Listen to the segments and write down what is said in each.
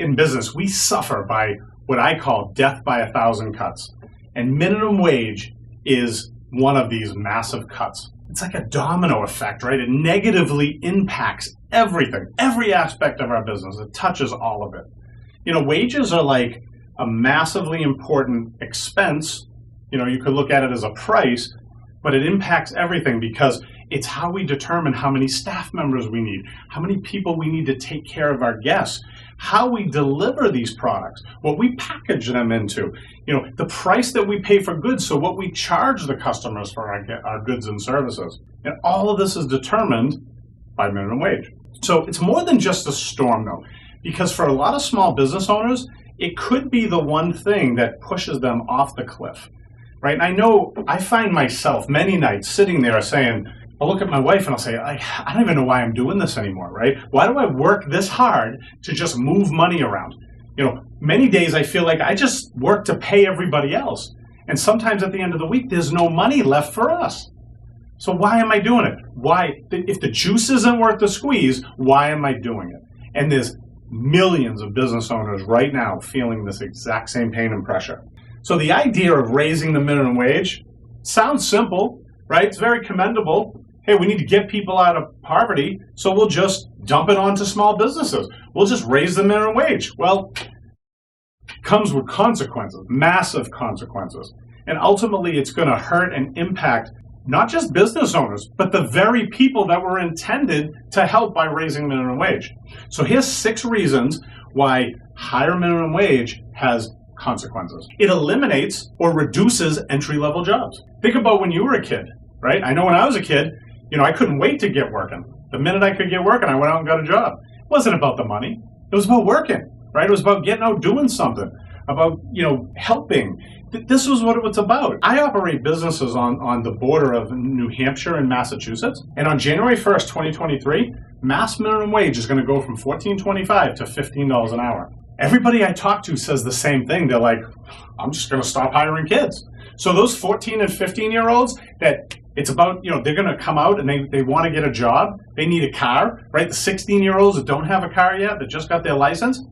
in business, we suffer by what I call death by 1,000 cuts. And minimum wage is one of these massive cuts. It's like a domino effect, right? It negatively impacts everything, every aspect of our business. It touches all of it. You know, wages are like a massively important expense. You know, you could look at it as a price, but it impacts everything because it's how we determine how many staff members we need, how many people we need to take care of our guests, how we deliver these products, what we package them into, you know, the price that we pay for goods, so what we charge the customers for our goods and services. And all of this is determined by minimum wage. So it's more than just a storm, though, because for a lot of small business owners, it could be the one thing that pushes them off the cliff, right? And I know I find myself many nights sitting there saying, I'll look at my wife and I'll say, I don't even know why I'm doing this anymore, right? Why do I work this hard to just move money around? You know, many days I feel like I just work to pay everybody else. And sometimes at the end of the week, there's no money left for us. So why am I doing it? Why, if the juice isn't worth the squeeze, why am I doing it? And there's millions of business owners right now feeling this exact same pain and pressure. So the idea of raising the minimum wage sounds simple, right? It's very commendable. Hey, we need to get people out of poverty, so we'll just dump it onto small businesses. We'll just raise the minimum wage. Well, it comes with consequences, massive consequences. And ultimately, it's going to hurt and impact not just business owners, but the very people that were intended to help by raising minimum wage. So here's 6 reasons why higher minimum wage has consequences. It eliminates or reduces entry-level jobs. Think about when you were a kid, right? I know when I was a kid, you know, I couldn't wait to get working. The minute I could get working, I went out and got a job. It wasn't about the money. It was about working, right? It was about getting out doing something, about, you know, helping. This was what it was about. I operate businesses on the border of New Hampshire and Massachusetts. And on January 1st, 2023, mass minimum wage is going to go from $14.25 to $15 an hour. Everybody I talk to says the same thing. They're like, I'm just going to stop hiring kids. So those 14 and 15-year-olds that it's about, you know, they're going to come out and they want to get a job. They need a car, right? The 16-year-olds that don't have a car yet, that just got their license,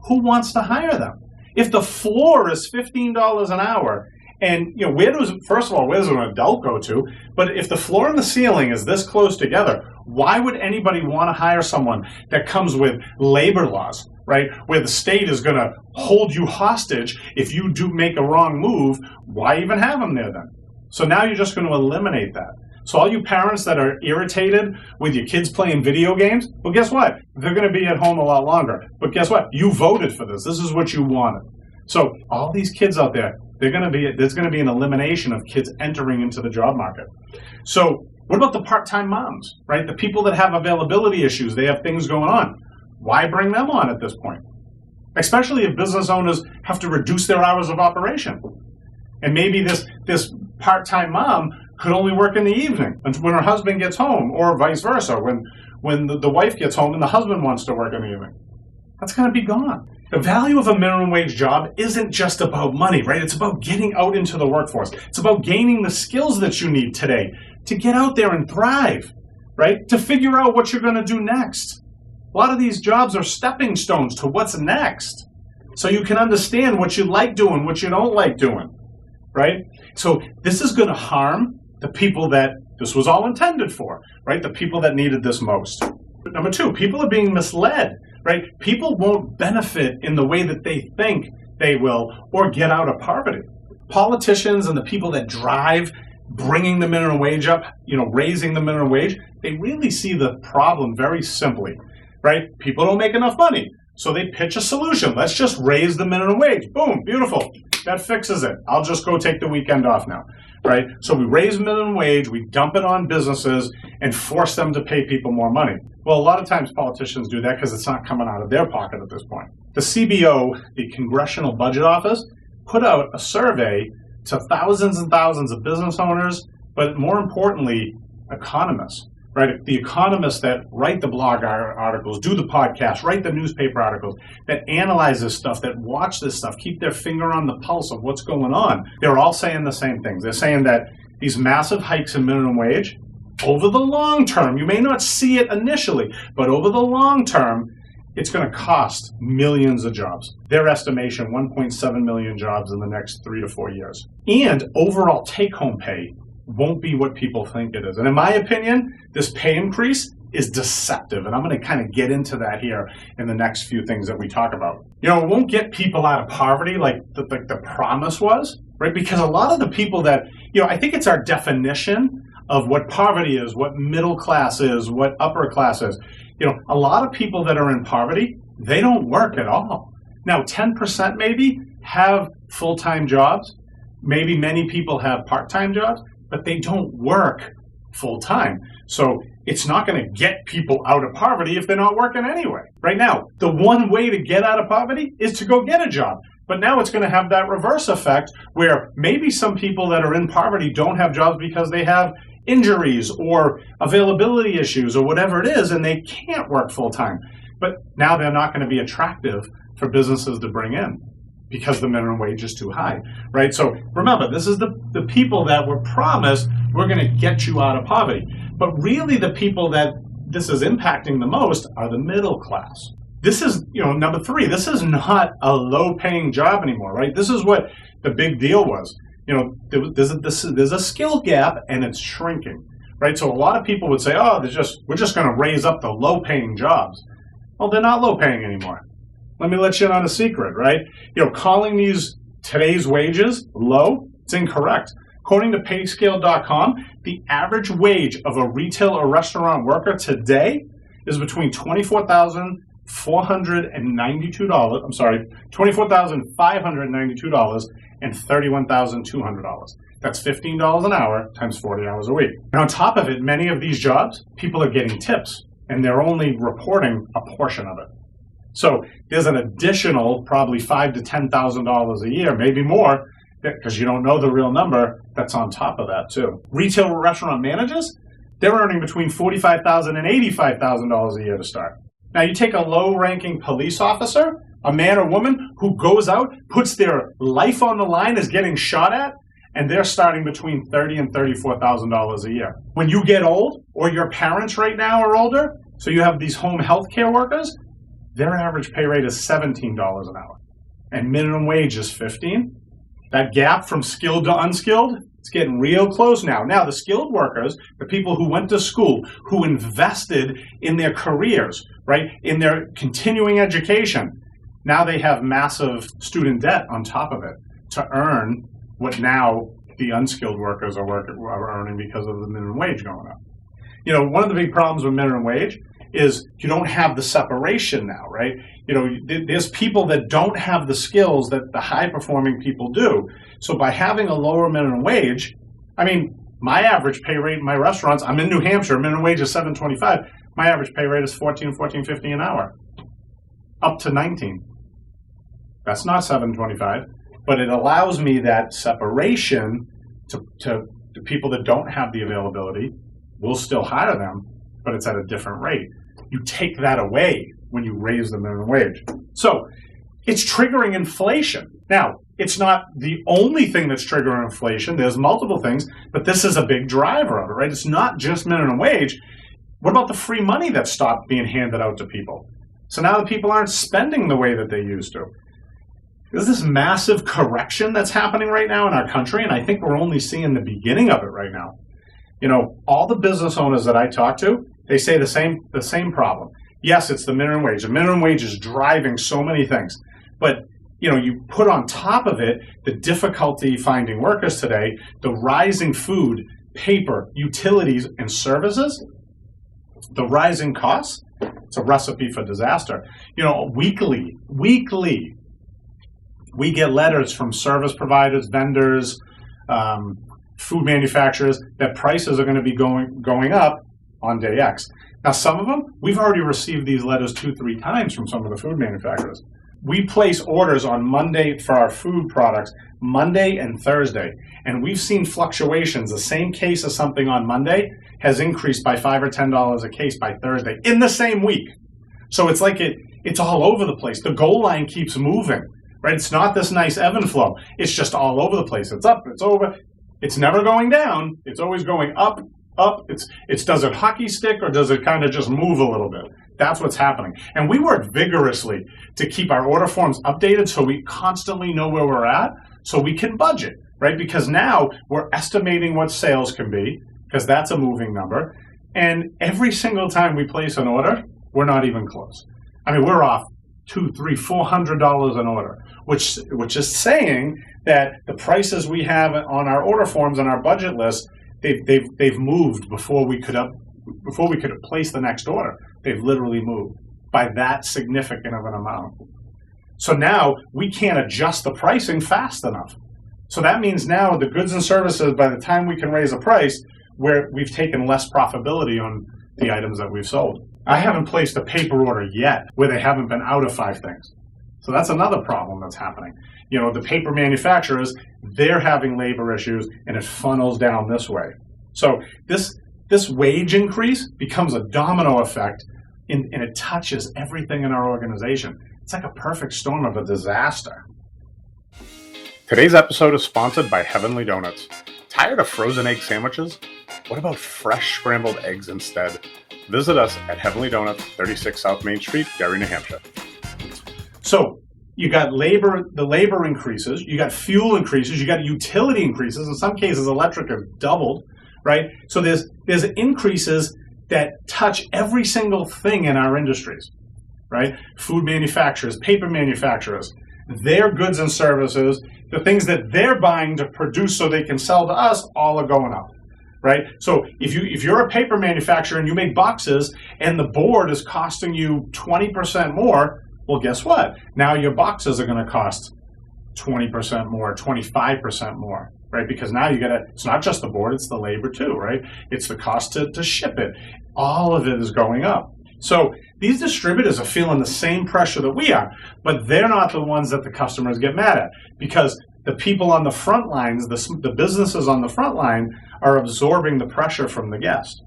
who wants to hire them? If the floor is $15 an hour, and, you know, first of all, where does an adult go to? But if the floor and the ceiling is this close together, why would anybody want to hire someone that comes with labor laws, right? Where the state is going to hold you hostage if you do make a wrong move. Why even have them there then? So now you're just going to eliminate that. So all you parents that are irritated with your kids playing video games, well, guess what? They're going to be at home a lot longer. But guess what? You voted for this. This is what you wanted. So all these kids out there, there's going to be an elimination of kids entering into the job market. So what about the part-time moms, right? The people that have availability issues, they have things going on. Why bring them on at this point? Especially if business owners have to reduce their hours of operation. And maybe this part-time mom could only work in the evening when her husband gets home, or vice versa, when the wife gets home and the husband wants to work in the evening. That's going to be gone. The value of a minimum wage job isn't just about money, right? It's about getting out into the workforce. It's about gaining the skills that you need today to get out there and thrive, right? To figure out what you're going to do next. A lot of these jobs are stepping stones to what's next. So you can understand what you like doing, what you don't like doing, right? So this is going to harm the people that this was all intended for, right? The people that needed this most. Number 2, people are being misled, right? People won't benefit in the way that they think they will or get out of poverty. Politicians and the people that drive bringing the minimum wage up, you know, raising the minimum wage, they really see the problem very simply, right? People don't make enough money, so they pitch a solution. Let's just raise the minimum wage. Boom, beautiful. That fixes it. I'll just go take the weekend off now, right? So we raise minimum wage, we dump it on businesses, and force them to pay people more money. Well, a lot of times politicians do that because it's not coming out of their pocket at this point. The CBO, the Congressional Budget Office, put out a survey to thousands and thousands of business owners, but more importantly, economists, right? The economists that write the blog articles, do the podcast, write the newspaper articles, that analyze this stuff, that watch this stuff, keep their finger on the pulse of what's going on. They're all saying the same things. They're saying that these massive hikes in minimum wage, over the long term, you may not see it initially, but over the long term, it's going to cost millions of jobs. Their estimation, 1.7 million jobs in the next 3 to 4 years. And overall take-home pay won't be what people think it is. And in my opinion, this pay increase is deceptive. And I'm going to kind of get into that here in the next few things that we talk about. You know, it won't get people out of poverty like the promise was, right? Because a lot of the people that, you know, I think it's our definition of what poverty is, what middle class is, what upper class is. You know, a lot of people that are in poverty, they don't work at all. Now, 10% maybe have full-time jobs. Maybe many people have part-time jobs, but they don't work full-time. So it's not going to get people out of poverty if they're not working anyway. Right now, the one way to get out of poverty is to go get a job. But now it's going to have that reverse effect where maybe some people that are in poverty don't have jobs because they have injuries or availability issues or whatever it is, and they can't work full-time. But now they're not going to be attractive for businesses to bring in because the minimum wage is too high, right? So remember, this is the people that were promised, we're going to get you out of poverty. But really the people that this is impacting the most are the middle class. This is, you know, number 3, this is not a low-paying job anymore, right? This is what the big deal was. You know, there's a skill gap and it's shrinking, right? So a lot of people would say, oh, we're just going to raise up the low-paying jobs. Well, they're not low-paying anymore. Let me let you in on a secret, right? You know, calling today's wages low, it's incorrect. According to payscale.com, the average wage of a retail or restaurant worker today is between $24,592 and $31,200. That's $15 an hour times 40 hours a week. And on top of it, many of these jobs, people are getting tips, and they're only reporting a portion of it. So there's an additional probably $5,000 to $10,000 a year, maybe more, because you don't know the real number, that's on top of that too. Retail restaurant managers, they're earning between $45,000 and $85,000 a year to start. Now you take a low-ranking police officer, a man or woman who goes out, puts their life on the line, is getting shot at, and they're starting between $30,000 and $34,000 a year. When you get old, or your parents right now are older, so you have these home health care workers, their average pay rate is $17 an hour, and minimum wage is $15. That gap from skilled to unskilled, it's getting real close now. Now, the skilled workers, the people who went to school, who invested in their careers, right, in their continuing education, now they have massive student debt on top of it to earn what now the unskilled workers are earning because of the minimum wage going up. You know, one of the big problems with minimum wage is you don't have the separation now, right? You know, there's people that don't have the skills that the high-performing people do. So by having a lower minimum wage, I mean, my average pay rate in my restaurants, I'm in New Hampshire, minimum wage is $7.25. My average pay rate is $14.50 an hour, up to $19. That's not $7.25, but it allows me that separation to people that don't have the availability. We'll still hire them, but it's at a different rate. You take that away when you raise the minimum wage. So it's triggering inflation. Now, it's not the only thing that's triggering inflation. There's multiple things, but this is a big driver of it, right? It's not just minimum wage. What about the free money that stopped being handed out to people? So now the people aren't spending the way that they used to. There's this massive correction that's happening right now in our country, and I think we're only seeing the beginning of it right now. You know, all the business owners that I talk to, they say the same problem. Yes, it's the minimum wage. The minimum wage is driving so many things. But, you know, you put on top of it the difficulty finding workers today, the rising food, paper, utilities, and services, the rising costs. It's a recipe for disaster. You know, weekly, we get letters from service providers, vendors, food manufacturers that prices are going to be going up on day X. Now, some of them, we've already received these letters 2-3 times from some of the food manufacturers. We place orders on Monday for our food products, Monday and Thursday, and we've seen fluctuations. The same case of something on Monday has increased by $5 or $10 a case by Thursday in the same week. So it's like it's all over the place. The goal line keeps moving, right? It's not this nice ebb and flow. It's just all over the place. It's up, it's over. It's never going down. It's always going up, up. Does it hockey stick or does it kind of just move a little bit? That's what's happening. And we work vigorously to keep our order forms updated so we constantly know where we're at, so we can budget, right? Because now we're estimating what sales can be, because that's a moving number. And every single time we place an order, we're not even close. I mean, we're off $200, $300, $400 an order, which is saying that the prices we have on our order forms and our budget list, they've moved before we could have placed the next order. They've literally moved by that significant of an amount. So now we can't adjust the pricing fast enough. So that means now the goods and services, by the time we can raise a price, we've taken less profitability on the items that we've sold. I haven't placed a paper order yet where they haven't been out of 5 things. So that's another problem that's happening. You know, the paper manufacturers, they're having labor issues, and it funnels down this way. So this wage increase becomes a domino effect, and it touches everything in our organization. It's like a perfect storm of a disaster. Today's episode is sponsored by Heavenly Donuts. Tired of frozen egg sandwiches? What about fresh scrambled eggs instead? Visit us at Heavenly Donuts, 36 South Main Street, Gary, New Hampshire. So you got the labor increases, you got fuel increases, you got utility increases. In some cases, electric has doubled, right? So there's increases that touch every single thing in our industries, right? Food manufacturers, paper manufacturers, their goods and services, the things that they're buying to produce so they can sell to us, all are going up. Right? So if you're a paper manufacturer and you make boxes and the board is costing you 20% more, well, guess what? Now your boxes are going to cost 20% more, 25% more, right? Because now it's not just the board, it's the labor too, right? It's the cost to ship it. All of it is going up. So these distributors are feeling the same pressure that we are, but they're not the ones that the customers get mad at, because the people on the front lines, the businesses on the front line, are absorbing the pressure from the guest.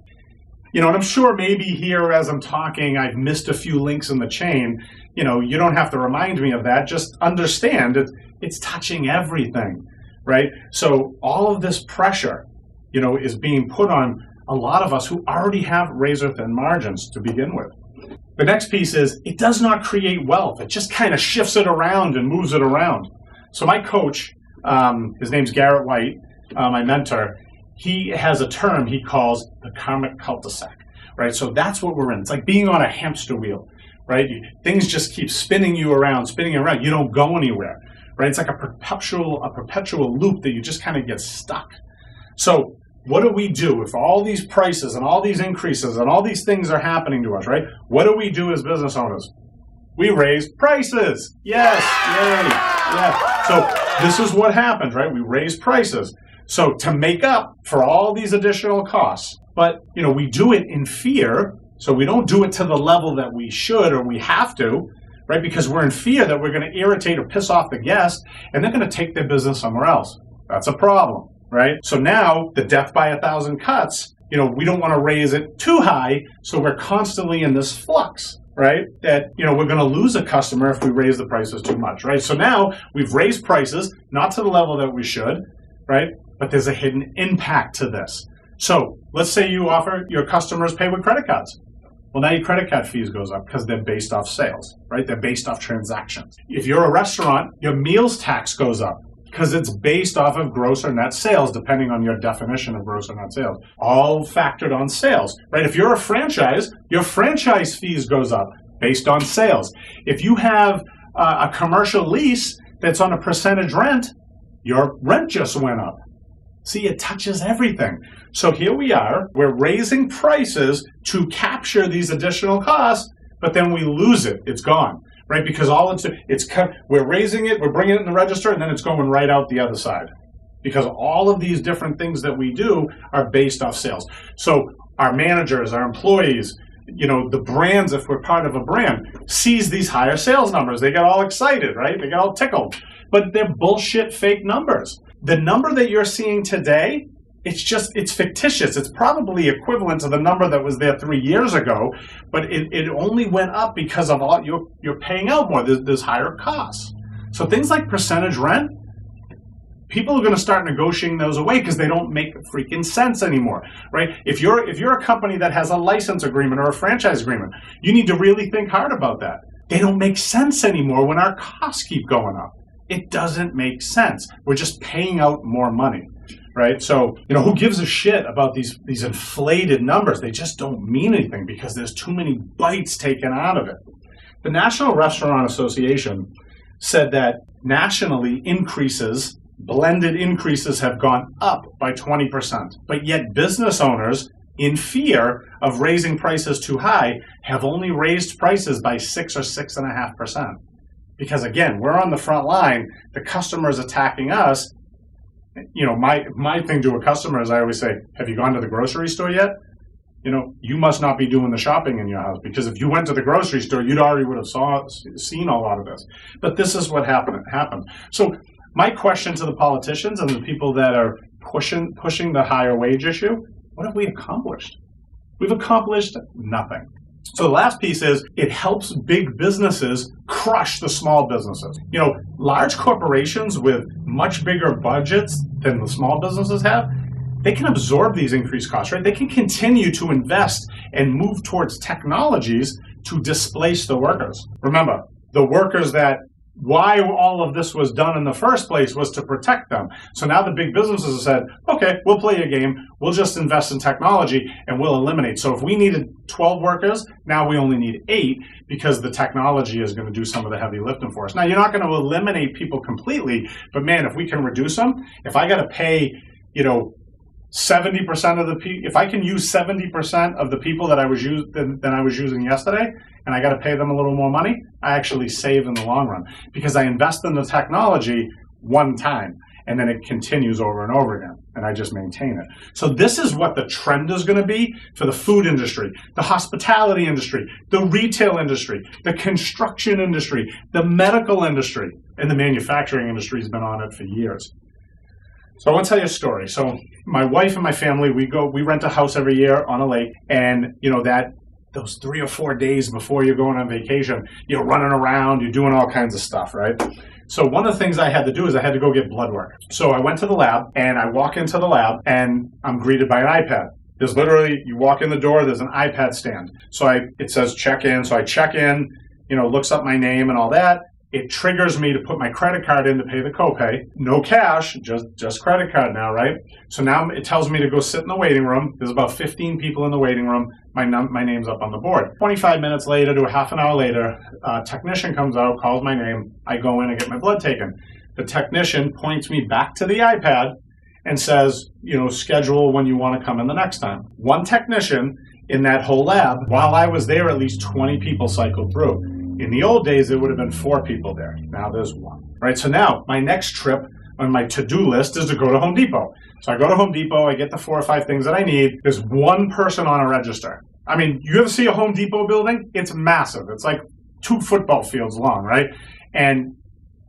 You know, and I'm sure maybe here as I'm talking, I've missed a few links in the chain. You know, you don't have to remind me of that. Just understand it's touching everything, right? So all of this pressure, you know, is being put on a lot of us who already have razor-thin margins to begin with. The next piece is it does not create wealth. It just kind of shifts it around and moves it around. So my coach, his name's Garrett White, my mentor, he has a term he calls the karmic cul-de-sac, right? So that's what we're in. It's like being on a hamster wheel, right? Things just keep spinning you around, spinning around. You don't go anywhere, right? It's like a perpetual loop that you just kind of get stuck. So what do we do if all these prices and all these increases and all these things are happening to us, right? What do we do as business owners? We raise prices. Yes, yay, yeah. So this is what happens, right? We raise prices. So to make up for all these additional costs, but you know, we do it in fear, so we don't do it to the level that we should or we have to, right? Because we're in fear that we're going to irritate or piss off the guest, and they're going to take their business somewhere else. That's a problem, right? So now the death by 1,000 cuts, you know, we don't want to raise it too high, so we're constantly in this flux, right? That, you know, we're going to lose a customer if we raise the prices too much, right? So now we've raised prices, not to the level that we should, right? But there's a hidden impact to this. So let's say you offer your customers pay with credit cards. Well, now your credit card fees goes up because they're based off sales, right? They're based off transactions. If you're a restaurant, your meals tax goes up because it's based off of gross or net sales, depending on your definition of gross or net sales. All factored on sales, right? If you're a franchise, your franchise fees goes up based on sales. If you have a commercial lease that's on a percentage rent, your rent just went up. See, it touches everything. So here we are, we're raising prices to capture these additional costs, but then we lose it. It's gone, right? Because we're raising it, we're bringing it in the register, and then it's going right out the other side. Because all of these different things that we do are based off sales. So our managers, our employees, you know, the brands, if we're part of a brand, sees these higher sales numbers. They get all excited, right? They get all tickled. But they're bullshit fake numbers. The number that you're seeing today, it's fictitious. It's probably equivalent to the number that was there 3 years ago, but it only went up because of all you're paying out more. There's higher costs. So things like percentage rent, people are going to start negotiating those away because they don't make freaking sense anymore, right? If you're a company that has a license agreement or a franchise agreement, you need to really think hard about that. They don't make sense anymore when our costs keep going up. It doesn't make sense. We're just paying out more money, right? So, who gives a shit about these inflated numbers? They just don't mean anything because there's too many bites taken out of it. The National Restaurant Association said that nationally blended increases have gone up by 20%. But yet business owners, in fear of raising prices too high, have only raised prices by 6 or 6.5%. Because again, we're on the front line, the customer's attacking us. My thing to a customer is I always say, have you gone to the grocery store yet? You must not be doing the shopping in your house, because if you went to the grocery store, you'd already would have seen a lot of this. But this is what happened. So my question to the politicians and the people that are pushing the higher wage issue, what have we accomplished? We've accomplished nothing. So the last piece is it helps big businesses crush the small businesses. Large corporations with much bigger budgets than the small businesses have, they can absorb these increased costs, right? They can continue to invest and move towards technologies to displace the workers. Remember, the workers why all of this was done in the first place was to protect them. So now the big businesses have said, okay, we'll play a game. We'll just invest in technology and we'll eliminate. So if we needed 12 workers, now we only need 8 because the technology is going to do some of the heavy lifting for us. Now, you're not going to eliminate people completely, but man, if we can reduce them, if I got to pay, 70% of the people, if I can use 70% of the people that I was using yesterday, and I got to pay them a little more money, I actually save in the long run because I invest in the technology one time, and then it continues over and over again, and I just maintain it. So this is what the trend is going to be for the food industry, the hospitality industry, the retail industry, the construction industry, the medical industry, and the manufacturing industry has been on it for years. So I want to tell you a story. So my wife and my family, we rent a house every year on a lake, and those 3 or 4 days before you're going on vacation, you're running around, you're doing all kinds of stuff, right? So one of the things I had to do is I had to go get blood work. So I went to the lab, and I walk into the lab, and I'm greeted by an iPad. There's literally, you walk in the door, there's an iPad stand. So it says check in. So I check in, looks up my name and all that. It triggers me to put my credit card in to pay the copay. No cash, just credit card now, right? So now it tells me to go sit in the waiting room. There's about 15 people in the waiting room. My name's up on the board. 25 minutes later to a half an hour later, a technician comes out, calls my name. I go in and get my blood taken. The technician points me back to the iPad and says, schedule when you want to come in the next time. One technician in that whole lab, while I was there, at least 20 people cycled through. In the old days, there would have been 4 people there. Now there's 1. Right? So now my next trip on my to-do list is to go to Home Depot. So I go to Home Depot, I get the 4 or 5 things that I need. There's 1 person on a register. I mean, you ever see a Home Depot building? It's massive. It's like 2 football fields long, right? And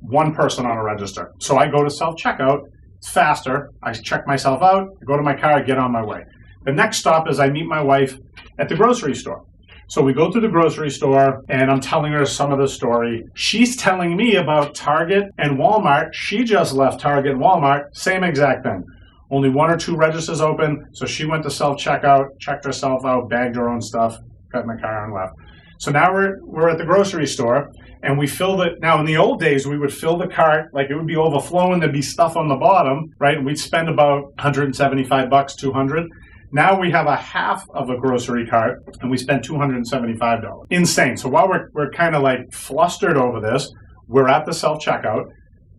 1 person on a register. So I go to self-checkout. It's faster. I check myself out, I go to my car, I get on my way. The next stop is I meet my wife at the grocery store. So we go to the grocery store, and I'm telling her some of the story. She's telling me about Target and Walmart. She just left Target and Walmart, same exact thing. Only 1 or 2 registers open, so she went to self-checkout, checked herself out, bagged her own stuff, got in the car and left. So now we're at the grocery store, and we filled it. Now, in the old days, we would fill the cart, like it would be overflowing, there'd be stuff on the bottom, right? And we'd spend about $175, $200. Now we have a half of a grocery cart, and we spend $275. Insane. So while we're kind of like flustered over this, we're at the self-checkout,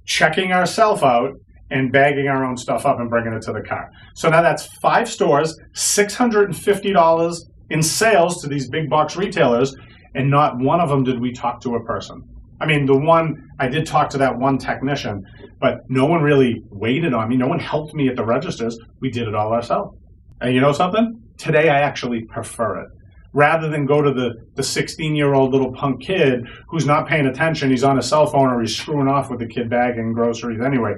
checking ourselves out, and bagging our own stuff up and bringing it to the car. So now that's 5 stores, $650 in sales to these big box retailers, and not one of them did we talk to a person. I mean, I did talk to that one technician, but no one really waited on me. No one helped me at the registers. We did it all ourselves. And you know something? Today I actually prefer it. Rather than go to the 16-year-old little punk kid who's not paying attention, he's on a cell phone or he's screwing off with the kid bagging groceries anyway.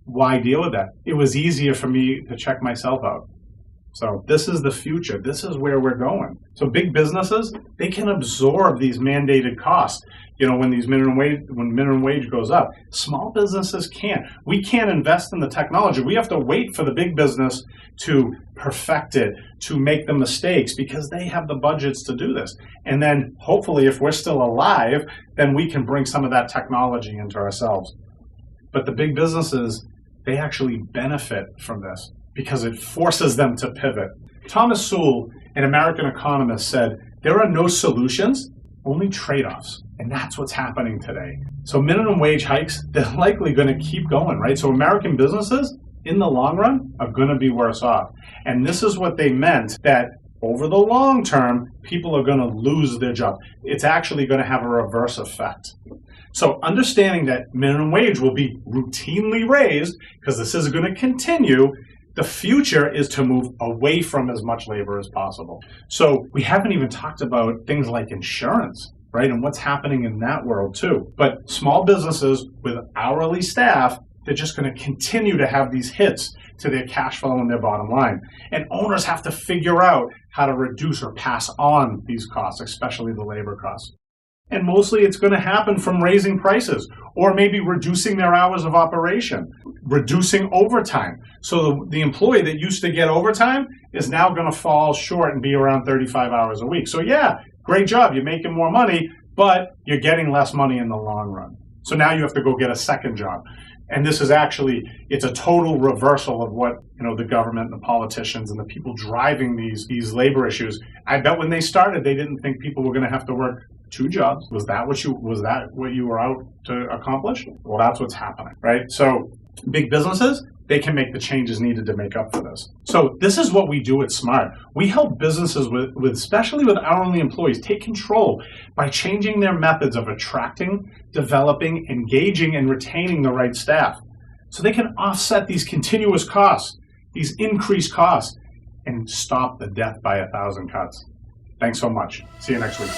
Why deal with that? It was easier for me to check myself out. So this is the future. This is where we're going. So big businesses, they can absorb these mandated costs. When minimum wage goes up, small businesses can't. We can't invest in the technology. We have to wait for the big business to perfect it, to make the mistakes, because they have the budgets to do this. And then hopefully, if we're still alive, then we can bring some of that technology into ourselves. But the big businesses, they actually benefit from this because it forces them to pivot. Thomas Sowell, an American economist, said, "There are no solutions, only trade-offs." And that's what's happening today. So minimum wage hikes, they're likely going to keep going, right? So American businesses, in the long run, are going to be worse off. And this is what they meant, that over the long term, people are going to lose their job. It's actually going to have a reverse effect. So understanding that minimum wage will be routinely raised, because this is going to continue, the future is to move away from as much labor as possible. So we haven't even talked about things like insurance, right? And what's happening in that world too. But small businesses with hourly staff, they're just going to continue to have these hits to their cash flow and their bottom line. And owners have to figure out how to reduce or pass on these costs, especially the labor costs. And mostly it's going to happen from raising prices or maybe reducing their hours of operation, reducing overtime. So the employee that used to get overtime is now going to fall short and be around 35 hours a week. So yeah, great job, you're making more money, but you're getting less money in the long run. So now you have to go get a second job. And this is actually, it's a total reversal of what, the government and the politicians and the people driving these labor issues. I bet when they started, they didn't think people were going to have to work 2 jobs. Was that what you were out to accomplish? Well, that's what's happening, right? So big businesses, they can make the changes needed to make up for this. So this is what we do at Smart. We help businesses especially with hourly employees, take control by changing their methods of attracting, developing, engaging, and retaining the right staff. So they can offset these continuous costs, these increased costs, and stop the death by 1,000 cuts. Thanks so much. See you next week.